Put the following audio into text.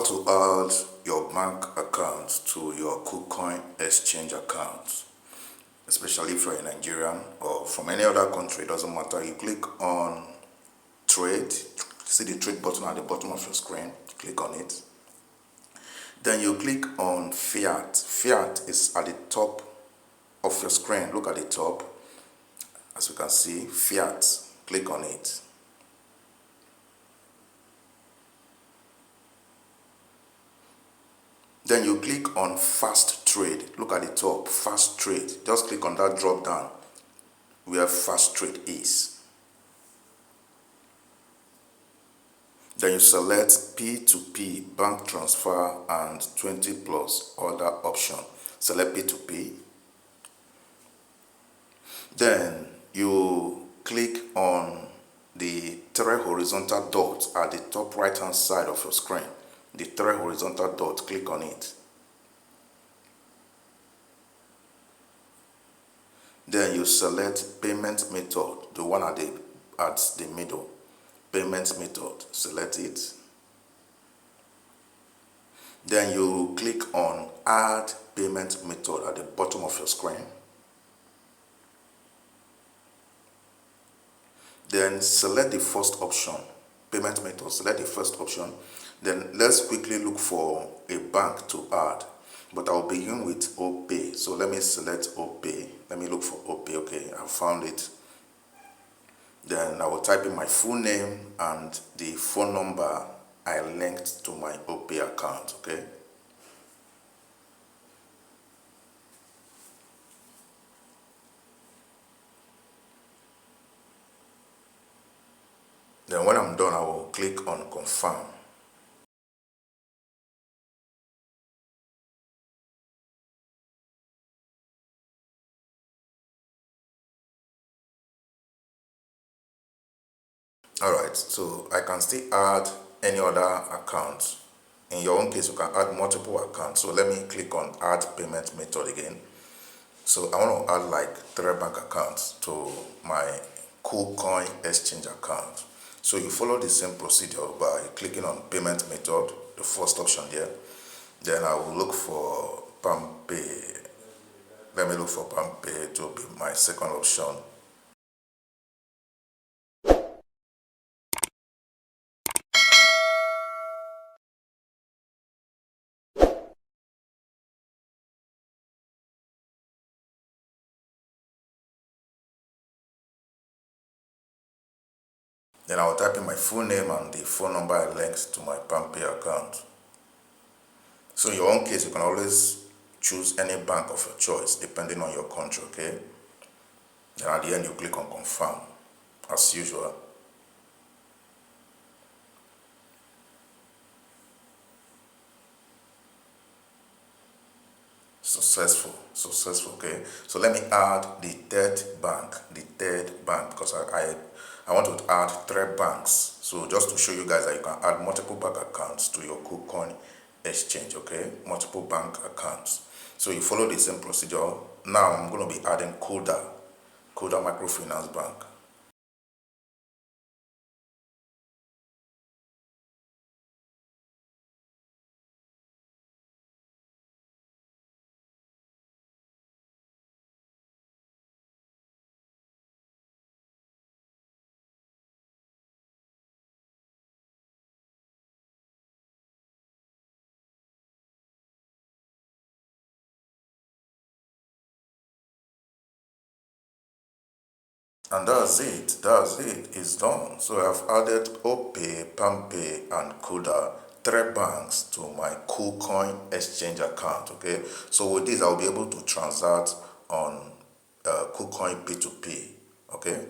to add your bank account to your KUCOIN exchange account, especially if you're a Nigerian or from any other country, it doesn't matter. You click on trade, see the trade button at the bottom of your screen, click on it. Then you click on fiat. Fiat is at the top of your screen. Look at the top. As you can see, fiat, click on it. Then you click on fast trade. Look at the top, fast trade. Just click on that drop down where fast trade is. Then you select P2P, bank transfer, and 20 plus other option. Select P2P. Then you click on the three horizontal dots at the top right hand side of your screen. The three horizontal dots, click on it. Then you select payment method, the one at the middle. Payment method, select it. Then you click on add payment method at the bottom of your screen. Then select the first option, payment method, select the first option. Then let's quickly look for a bank to add, but I'll begin with OPay. So let me select OPay. Let me look for OPay. Okay, I found it. Then I will type in my full name and the phone number I linked to my OPay account. Okay. Then when I'm done, I will click on confirm. Alright, so I can still add any other account. In your own case, you can add multiple accounts. So let me click on add payment method again. So I want to add like 3 bank accounts to my KUCOIN exchange account. So you follow the same procedure by clicking on payment method, the first option there. Then I will look for PalmPay. Let me look for PalmPay to be my second option. Then I will type in my full name and the phone number I linked to my PalmPay account. So in your own case, you can always choose any bank of your choice depending on your country, okay? Then at the end, you click on confirm as usual. Successful, okay? So let me add the third bank, because I want to add 3 banks. So just to show you guys that you can add multiple bank accounts to your KUCOIN exchange, okay? Multiple bank accounts. So you follow the same procedure. Now I'm going to be adding Kuda Microfinance Bank. And that's it, it's done. So I've added OPay, PalmPay, and Kuda, 3 banks to my KUCOIN exchange account, okay? So with this, I'll be able to transact on KUCOIN P2P, okay?